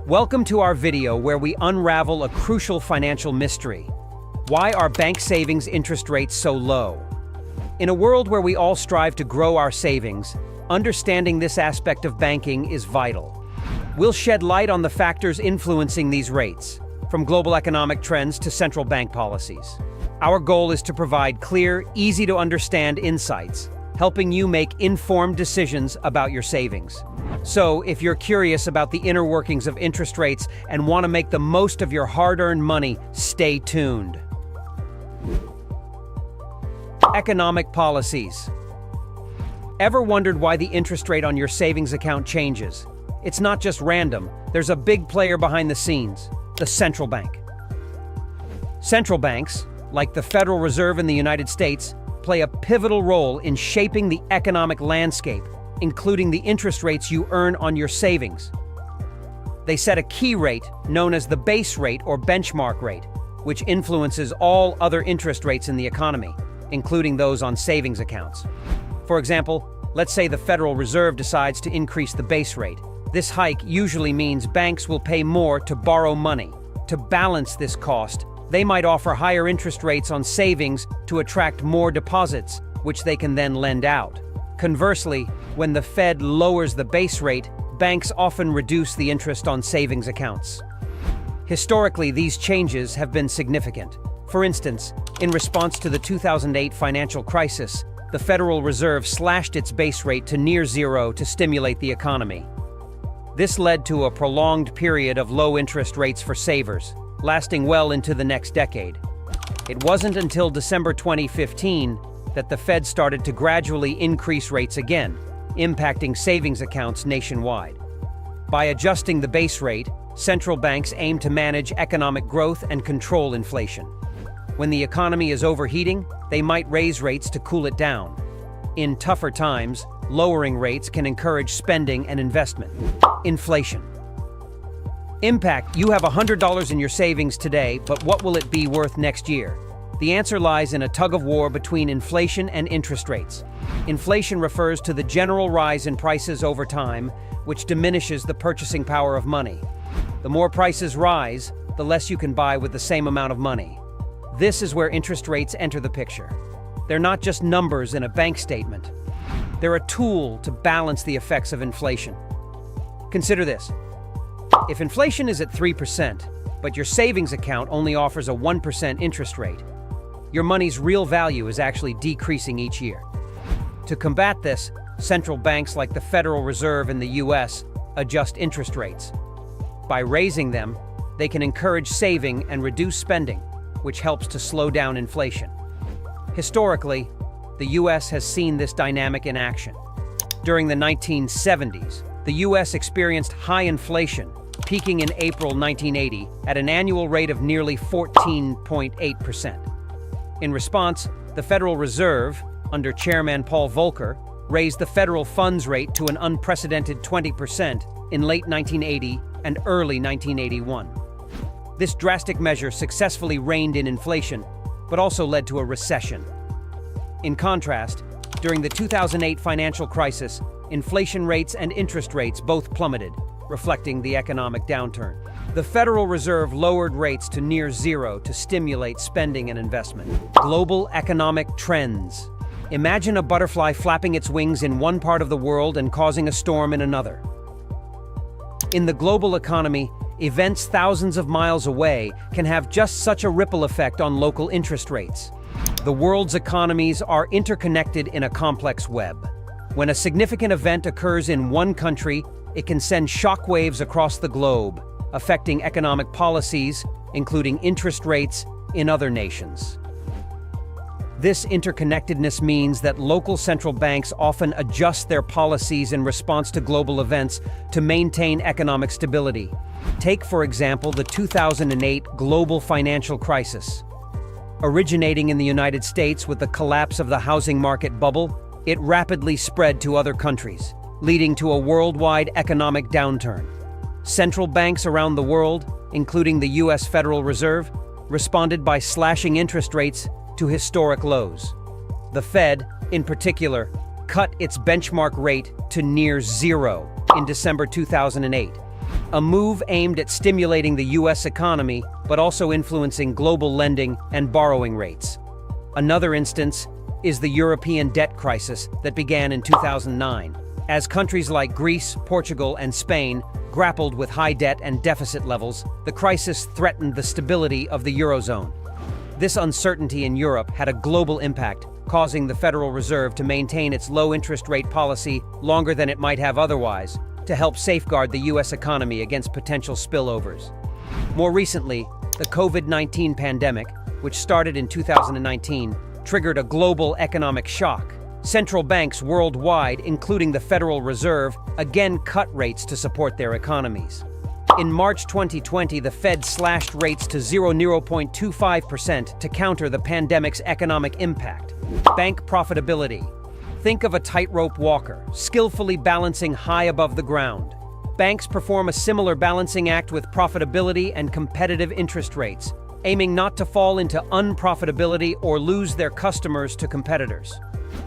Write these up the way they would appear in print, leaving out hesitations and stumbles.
Welcome to our video where we unravel a crucial financial mystery. Why are bank savings interest rates so low? In a world where we all strive to grow our savings, understanding this aspect of banking is vital. We'll shed light on the factors influencing these rates, from global economic trends to central bank policies. Our goal is to provide clear, easy-to-understand insights, helping you make informed decisions about your savings. So, if you're curious about the inner workings of interest rates and want to make the most of your hard-earned money, stay tuned. Economic policies. Ever wondered why the interest rate on your savings account changes? It's not just random. There's a big player behind the scenes, the central bank. Central banks, like the Federal Reserve in the United States, play a pivotal role in shaping the economic landscape, including the interest rates you earn on your savings. They set a key rate known as the base rate or benchmark rate, which influences all other interest rates in the economy, including those on savings accounts. For example, let's say the Federal Reserve decides to increase the base rate. This hike usually means banks will pay more to borrow money. To balance this cost, they might offer higher interest rates on savings to attract more deposits, which they can then lend out. Conversely, when the Fed lowers the base rate, banks often reduce the interest on savings accounts. Historically, these changes have been significant. For instance, in response to the 2008 financial crisis, the Federal Reserve slashed its base rate to near zero to stimulate the economy. This led to a prolonged period of low interest rates for savers, lasting well into the next decade. It wasn't until December 2015 that the Fed started to gradually increase rates again, impacting savings accounts nationwide. By adjusting the base rate, central banks aim to manage economic growth and control inflation. When the economy is overheating, they might raise rates to cool it down. In tougher times, lowering rates can encourage spending and investment. Inflation. Impact: you have $100 in your savings today, but what will it be worth next year? The answer lies in a tug-of-war between inflation and interest rates. Inflation refers to the general rise in prices over time, which diminishes the purchasing power of money. The more prices rise, the less you can buy with the same amount of money. This is where interest rates enter the picture. They're not just numbers in a bank statement. They're a tool to balance the effects of inflation. Consider this. If inflation is at 3%, but your savings account only offers a 1% interest rate, your money's real value is actually decreasing each year. To combat this, central banks like the Federal Reserve in the US adjust interest rates. By raising them, they can encourage saving and reduce spending, which helps to slow down inflation. Historically, the US has seen this dynamic in action. During the 1970s, the US experienced high inflation, peaking in April 1980 at an annual rate of nearly 14.8%. In response, the Federal Reserve, under Chairman Paul Volcker, raised the federal funds rate to an unprecedented 20% in late 1980 and early 1981. This drastic measure successfully reined in inflation, but also led to a recession. In contrast, during the 2008 financial crisis, inflation rates and interest rates both plummeted, reflecting the economic downturn. The Federal Reserve lowered rates to near zero to stimulate spending and investment. Global economic trends. Imagine a butterfly flapping its wings in one part of the world and causing a storm in another. In the global economy, events thousands of miles away can have just such a ripple effect on local interest rates. The world's economies are interconnected in a complex web. When a significant event occurs in one country, it can send shockwaves across the globe, affecting economic policies, including interest rates, in other nations. This interconnectedness means that local central banks often adjust their policies in response to global events to maintain economic stability. Take, for example, the 2008 global financial crisis. Originating in the United States with the collapse of the housing market bubble, it rapidly spread to other countries, leading to a worldwide economic downturn. Central banks around the world, including the US Federal Reserve, responded by slashing interest rates to historic lows. The Fed, in particular, cut its benchmark rate to near zero in December 2008, a move aimed at stimulating the U.S. economy, but also influencing global lending and borrowing rates. Another instance is the European debt crisis that began in 2009, as countries like Greece, Portugal, and Spain grappled with high debt and deficit levels. The crisis threatened the stability of the Eurozone. This uncertainty in Europe had a global impact, causing the Federal Reserve to maintain its low interest rate policy longer than it might have otherwise, to help safeguard the U.S. economy against potential spillovers. More recently, the COVID-19 pandemic, which started in 2019, triggered a global economic shock. Central banks worldwide, including the Federal Reserve, again cut rates to support their economies. In March 2020, the Fed slashed rates to 0.25% to counter the pandemic's economic impact. Bank profitability. Think of a tightrope walker, skillfully balancing high above the ground. Banks perform a similar balancing act with profitability and competitive interest rates, aiming not to fall into unprofitability or lose their customers to competitors.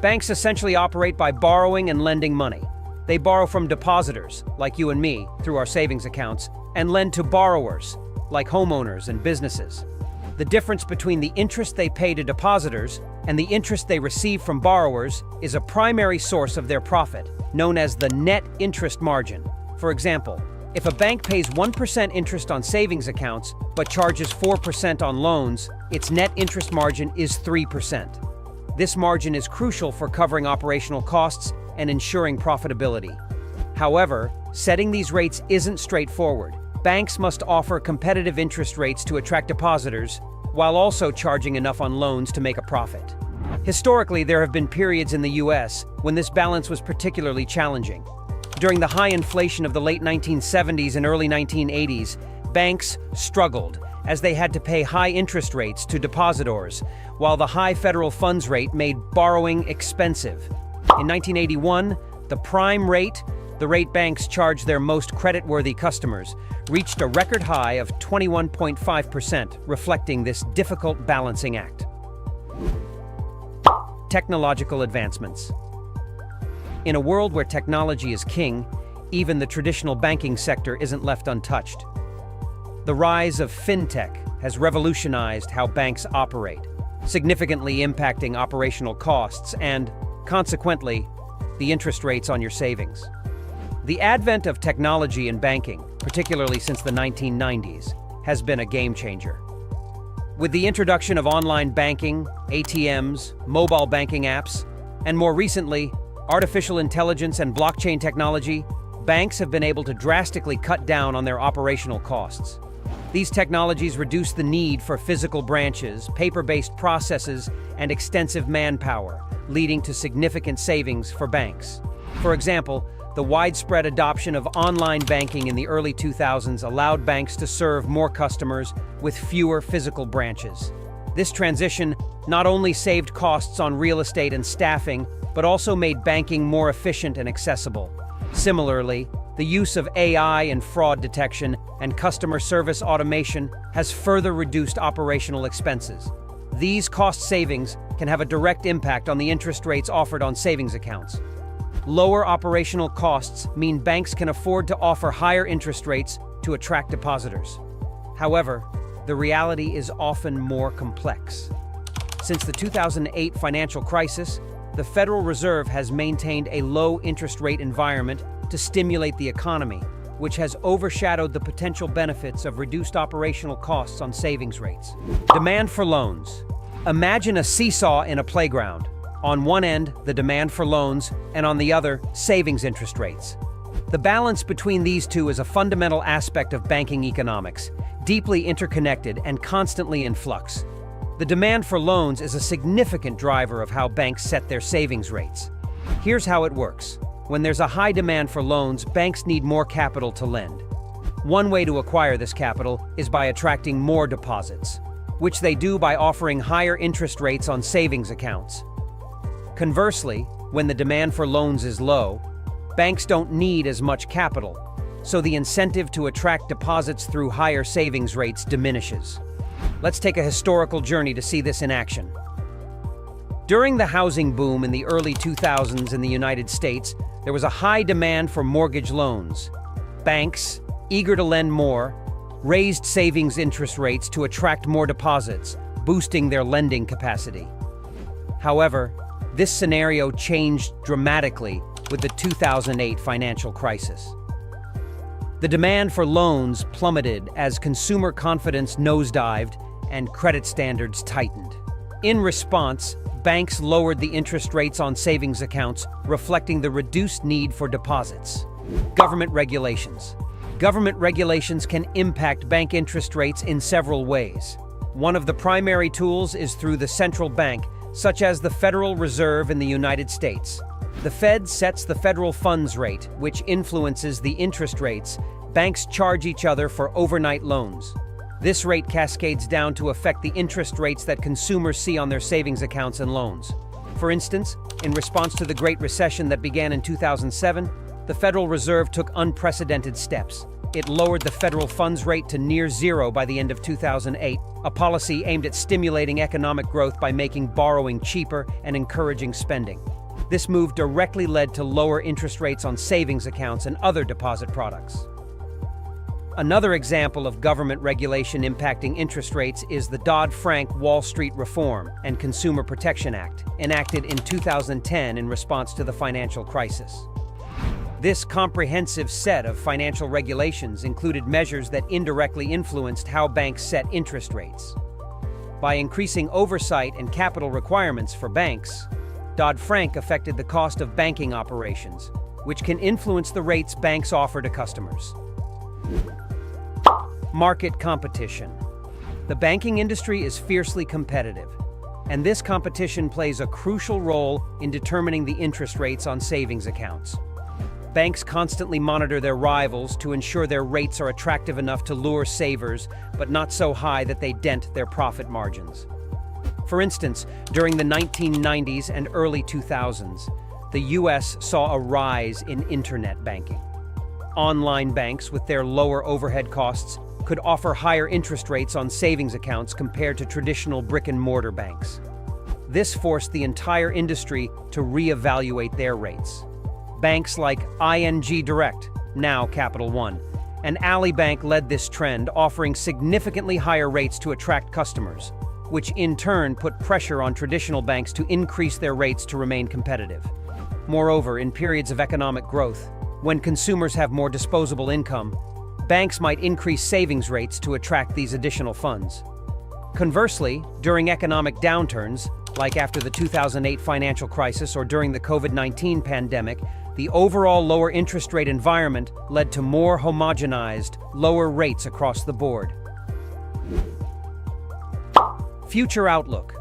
Banks essentially operate by borrowing and lending money. They borrow from depositors, like you and me, through our savings accounts, and lend to borrowers, like homeowners and businesses. The difference between the interest they pay to depositors and the interest they receive from borrowers is a primary source of their profit, known as the net interest margin. For example, if a bank pays 1% interest on savings accounts but charges 4% on loans, its net interest margin is 3%. This margin is crucial for covering operational costs and ensuring profitability. However, setting these rates isn't straightforward. Banks must offer competitive interest rates to attract depositors, while also charging enough on loans to make a profit. Historically, there have been periods in the U.S. when this balance was particularly challenging. During the high inflation of the late 1970s and early 1980s, banks struggled as they had to pay high interest rates to depositors, while the high federal funds rate made borrowing expensive. In 1981, the prime rate, the rate banks charged their most creditworthy customers, reached a record high of 21.5%, reflecting this difficult balancing act. Technological advancements. In a world where technology is king, even the traditional banking sector isn't left untouched. The rise of fintech has revolutionized how banks operate, significantly impacting operational costs and, consequently, the interest rates on your savings. The advent of technology in banking, particularly since the 1990s, has been a game changer. With the introduction of online banking, ATMs, mobile banking apps, and more recently, artificial intelligence and blockchain technology, banks have been able to drastically cut down on their operational costs. These technologies reduce the need for physical branches, paper-based processes, and extensive manpower, leading to significant savings for banks. For example, the widespread adoption of online banking in the early 2000s allowed banks to serve more customers with fewer physical branches. This transition not only saved costs on real estate and staffing, but also made banking more efficient and accessible. Similarly, the use of AI in fraud detection and customer service automation has further reduced operational expenses. These cost savings can have a direct impact on the interest rates offered on savings accounts. Lower operational costs mean banks can afford to offer higher interest rates to attract depositors. However, the reality is often more complex. Since the 2008 financial crisis, the Federal Reserve has maintained a low interest rate environment to stimulate the economy, which has overshadowed the potential benefits of reduced operational costs on savings rates. Demand for loans. Imagine a seesaw in a playground. On one end, the demand for loans, and on the other, savings interest rates. The balance between these two is a fundamental aspect of banking economics, deeply interconnected and constantly in flux. The demand for loans is a significant driver of how banks set their savings rates. Here's how it works. When there's a high demand for loans, banks need more capital to lend. One way to acquire this capital is by attracting more deposits, which they do by offering higher interest rates on savings accounts. Conversely, when the demand for loans is low, banks don't need as much capital, so the incentive to attract deposits through higher savings rates diminishes. Let's take a historical journey to see this in action. During the housing boom in the early 2000s in the United States, there was a high demand for mortgage loans. Banks, eager to lend more, raised savings interest rates to attract more deposits, boosting their lending capacity. However, this scenario changed dramatically with the 2008 financial crisis. The demand for loans plummeted as consumer confidence nosedived and credit standards tightened. In response, banks lowered the interest rates on savings accounts, reflecting the reduced need for deposits. Government regulations. Government regulations can impact bank interest rates in several ways. One of the primary tools is through the central bank, such as the Federal Reserve in the United States. The Fed sets the federal funds rate, which influences the interest rates banks charge each other for overnight loans. This rate cascades down to affect the interest rates that consumers see on their savings accounts and loans. For instance, in response to the Great Recession that began in 2007, the Federal Reserve took unprecedented steps. It lowered the federal funds rate to near zero by the end of 2008, a policy aimed at stimulating economic growth by making borrowing cheaper and encouraging spending. This move directly led to lower interest rates on savings accounts and other deposit products. Another example of government regulation impacting interest rates is the Dodd-Frank Wall Street Reform and Consumer Protection Act, enacted in 2010 in response to the financial crisis. This comprehensive set of financial regulations included measures that indirectly influenced how banks set interest rates. By increasing oversight and capital requirements for banks, Dodd-Frank affected the cost of banking operations, which can influence the rates banks offer to customers. Market competition. The banking industry is fiercely competitive, and this competition plays a crucial role in determining the interest rates on savings accounts. Banks constantly monitor their rivals to ensure their rates are attractive enough to lure savers, but not so high that they dent their profit margins. For instance, during the 1990s and early 2000s, the US saw a rise in internet banking. Online banks, with their lower overhead costs, could offer higher interest rates on savings accounts compared to traditional brick-and-mortar banks. This forced the entire industry to reevaluate their rates. Banks like ING Direct, now Capital One, and Ally Bank led this trend, offering significantly higher rates to attract customers, which in turn put pressure on traditional banks to increase their rates to remain competitive. Moreover, in periods of economic growth, when consumers have more disposable income, banks might increase savings rates to attract these additional funds. Conversely, during economic downturns, like after the 2008 financial crisis or during the COVID-19 pandemic, the overall lower interest rate environment led to more homogenized, lower rates across the board. Future outlook.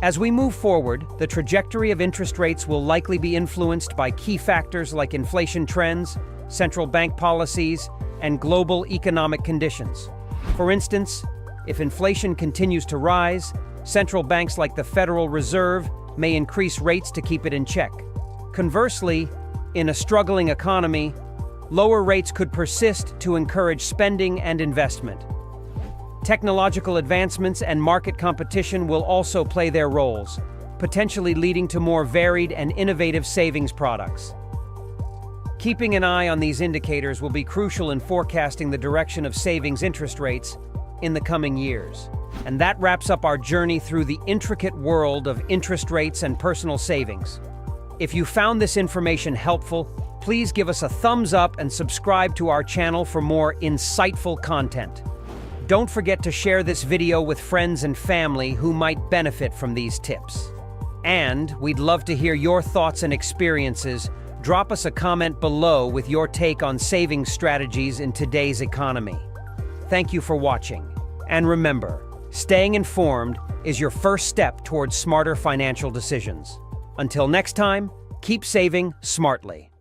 As we move forward, the trajectory of interest rates will likely be influenced by key factors like inflation trends, central bank policies, and global economic conditions. For instance, if inflation continues to rise, central banks like the Federal Reserve may increase rates to keep it in check. Conversely, in a struggling economy, lower rates could persist to encourage spending and investment. Technological advancements and market competition will also play their roles, potentially leading to more varied and innovative savings products. Keeping an eye on these indicators will be crucial in forecasting the direction of savings interest rates in the coming years. And that wraps up our journey through the intricate world of interest rates and personal savings. If you found this information helpful, please give us a thumbs up and subscribe to our channel for more insightful content. Don't forget to share this video with friends and family who might benefit from these tips. And we'd love to hear your thoughts and experiences. Drop us a comment below with your take on saving strategies in today's economy. Thank you for watching. And remember, staying informed is your first step towards smarter financial decisions. Until next time, keep saving smartly.